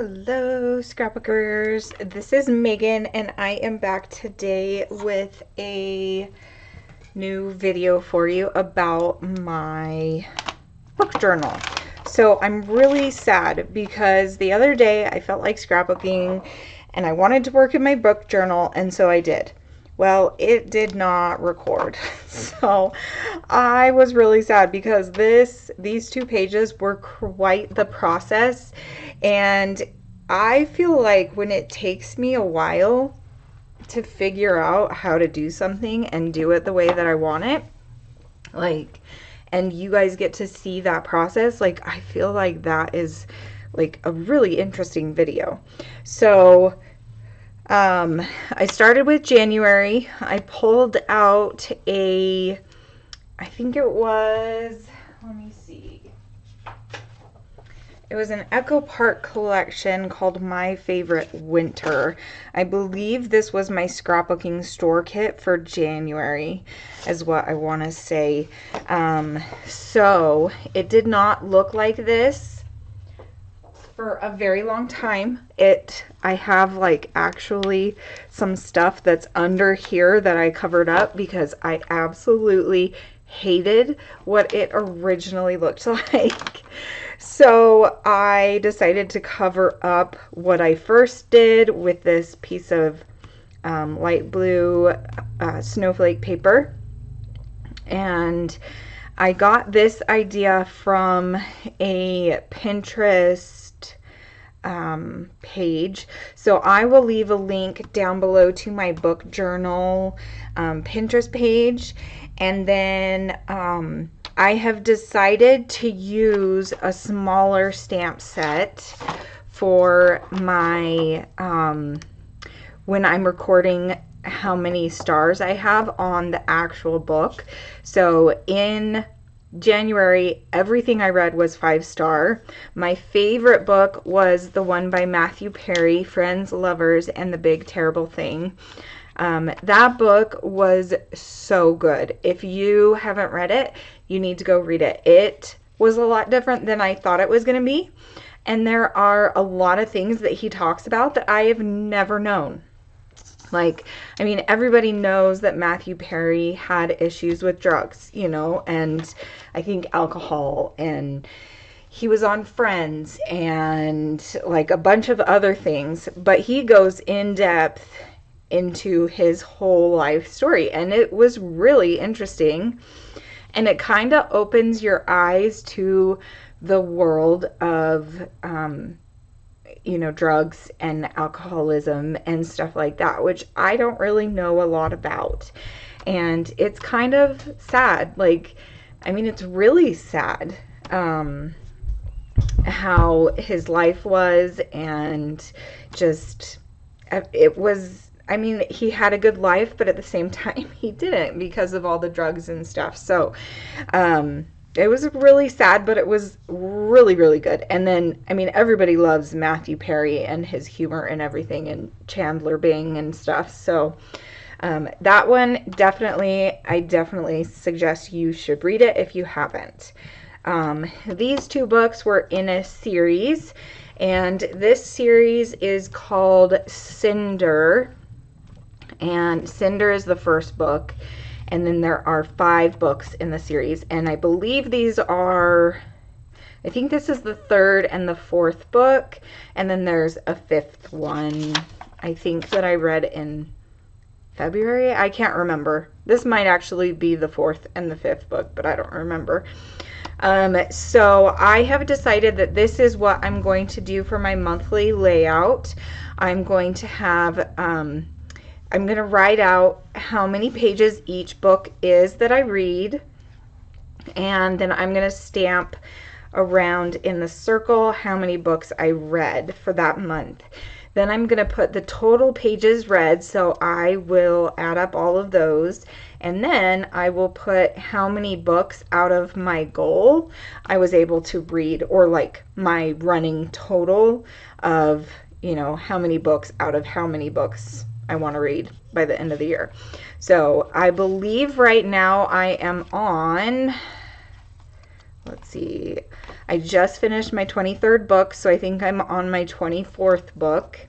Hello, Scrapbookers. This is Megan, and I am back today with a new video for you about my book journal. So I'm really sad because the other day I felt like scrapbooking and I wanted to work in my book journal, and so I did. Well, it did not record. So I was really sad because these 2 pages were quite the process. And I feel like when it takes me a while to figure out how to do something and do it the way that I want it, and you guys get to see that process, I feel like that is a really interesting video. So I started with January. I pulled out I think it was, let me see. It was an Echo Park collection called My Favorite Winter. I believe this was my scrapbooking store kit for January, is what I want to say. So it did not look like this for a very long time. I have actually some stuff that's under here that I covered up because I absolutely hated what it originally looked like. So I decided to cover up what I first did with this piece of light blue snowflake paper. And I got this idea from a Pinterest page. So I will leave a link down below to my book journal Pinterest page. And then I have decided to use a smaller stamp set for my when I'm recording how many stars I have on the actual book. So in January, everything I read was 5-star. My favorite book was the one by Matthew Perry, Friends, Lovers, and the Big Terrible Thing. That book was so good. If you haven't read it, you need to go read it. It was a lot different than I thought it was going to be. And there are a lot of things that he talks about that I have never known. Everybody knows that Matthew Perry had issues with drugs, and I think alcohol, and he was on Friends and a bunch of other things, but he goes in depth into his whole life story, and it was really interesting, and it kind of opens your eyes to the world of drugs and alcoholism and stuff like that, which I don't really know a lot about. And it's kind of sad. It's really sad how his life was, and just it was, he had a good life, but at the same time he didn't because of all the drugs and stuff. So it was really sad, but it was really, really good. And then, everybody loves Matthew Perry and his humor and everything, and Chandler Bing and stuff. So that one, I definitely suggest you should read it if you haven't. These 2 books were in a series, and this series is called Cinder. And Cinder is the first book. And then there are 5 books in the series. And I believe I think this is the 3rd and the 4th book. And then there's a 5th one, I think, that I read in February. I can't remember. This might actually be the 4th and the 5th book, but I don't remember. So I have decided that this is what I'm going to do for my monthly layout. I'm going to have... I'm going to write out how many pages each book is that I read, and then I'm going to stamp around in the circle how many books I read for that month. Then I'm going to put the total pages read, so I will add up all of those, and then I will put how many books out of my goal I was able to read, or my running total of, how many books out of how many books I want to read by the end of the year. So I believe right now I am on, let's see, I just finished my 23rd book, so I think I'm on my 24th book.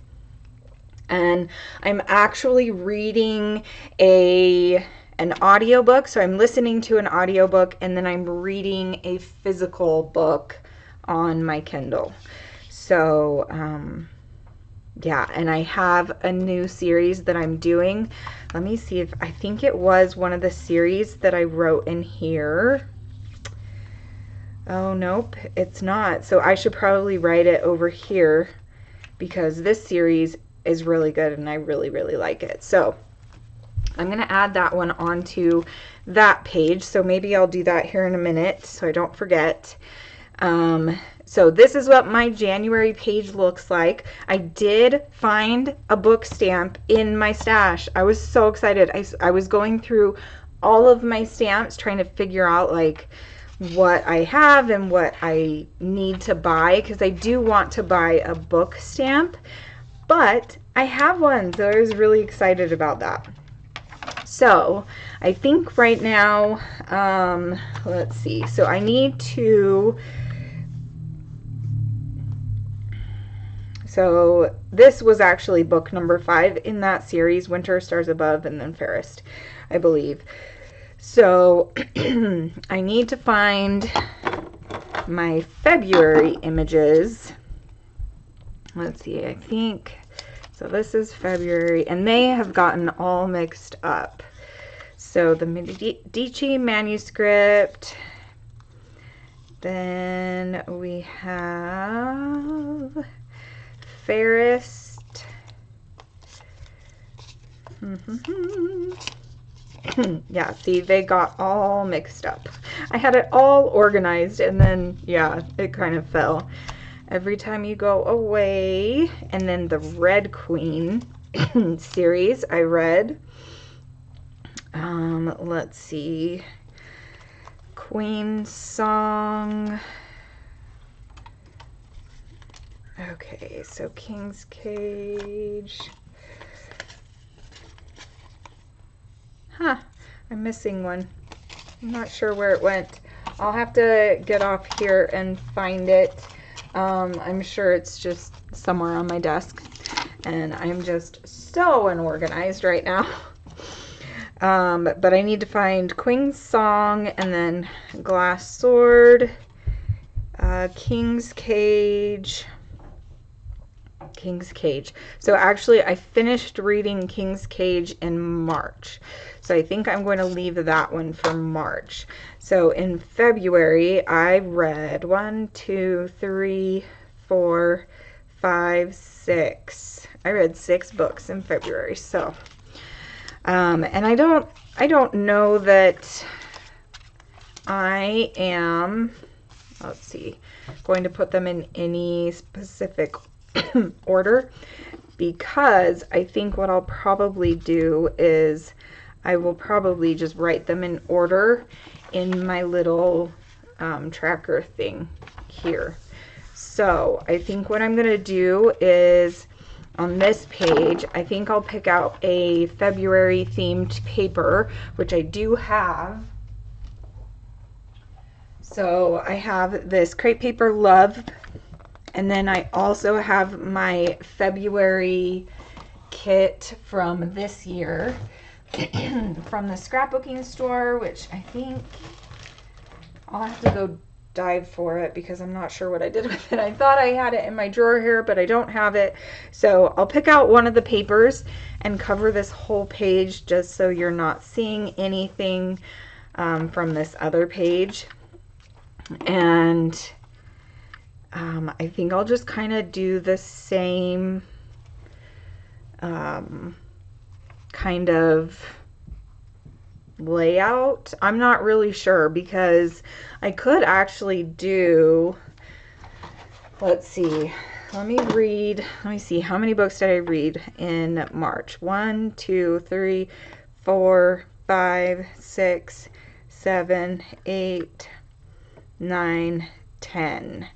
And I'm actually reading an audiobook. So I'm listening to an audiobook and then I'm reading a physical book on my Kindle. So yeah, and I have a new series that I'm doing. Let me see if I think it was one of the series that I wrote in here. Oh, nope, it's not. So I should probably write it over here because this series is really good and I really, really like it. So I'm going to add that one onto that page. So maybe I'll do that here in a minute so I don't forget. So this is what my January page looks like. I did find a book stamp in my stash. I was so excited. I was going through all of my stamps trying to figure out like what I have and what I need to buy, because I do want to buy a book stamp. But I have one, so I was really excited about that. So I think right now, let's see. So I need to, so this was actually book number 5 in that series, Winter, Stars Above, and then Fairest, I believe. So I need to find my February images. Let's see, I think, so this is February, and they have gotten all mixed up. So the Medici manuscript, then we have Fairest. Yeah, see, they got all mixed up. I had it all organized, and then, yeah, it kind of fell. Every Time You Go Away, and then the Red Queen series I read. Let's see, Queen Song. Okay, so King's Cage. Huh, I'm missing one. I'm not sure where it went. I'll have to get off here and find it. I'm sure it's just somewhere on my desk, and I'm just so unorganized right now. But I need to find Queen's Song, and then Glass Sword, King's Cage. So actually I finished reading King's Cage in March. So I think I'm going to leave that one for March. So in February, I read 1, 2, 3, 4, 5, 6. I read 6 books in February. So, and I don't know that I am, let's see, going to put them in any specific order, because I think what I'll probably do is I will probably just write them in order in my little tracker thing here. So I think what I'm going to do is on this page, I think I'll pick out a February themed paper, which I do have. So I have this crepe paper Love, and then I also have my February kit from this year from the scrapbooking store, which I think I'll have to go dive for it because I'm not sure what I did with it. I thought I had it in my drawer here, but I don't have it. So I'll pick out one of the papers and cover this whole page just so you're not seeing anything from this other page. And I think I'll just kind of do the same kind of layout. I'm not really sure, because I could actually do, let's see, let me see, how many books did I read in March? 1, 2, 3, 4, 5, 6, 7, 8, 9, 10.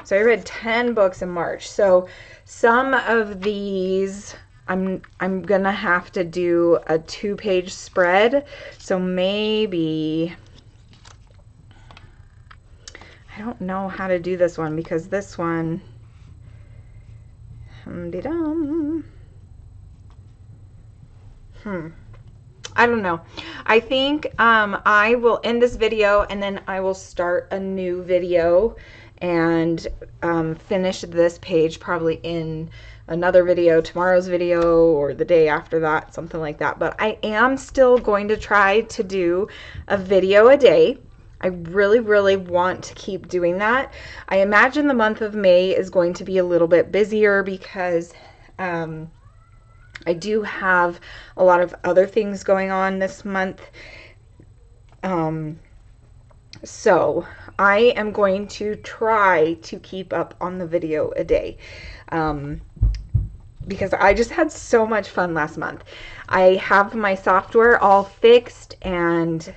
So I read 10 books in March. So some of these I'm gonna have to do a 2-page spread. So maybe I don't know how to do this one because this one, I don't know. I think I will end this video and then I will start a new video and finish this page probably in another video, tomorrow's video or the day after that, something like that. But I am still going to try to do a video a day. I really, really want to keep doing that. I imagine the month of May is going to be a little bit busier because I do have a lot of other things going on this month. So I am going to try to keep up on the video a day. Because I just had so much fun last month. I have my software all fixed and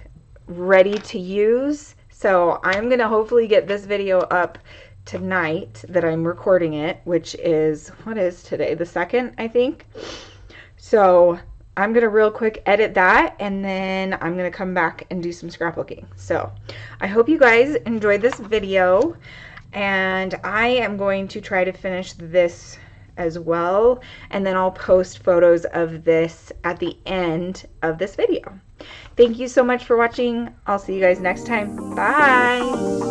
ready to use. So I'm going to hopefully get this video up tonight that I'm recording it, which is, what is today? The 2nd, I think. So I'm going to real quick edit that and then I'm going to come back and do some scrapbooking. So I hope you guys enjoyed this video and I am going to try to finish this as well, and then I'll post photos of this at the end of this video. Thank you so much for watching. I'll see you guys next time. Bye!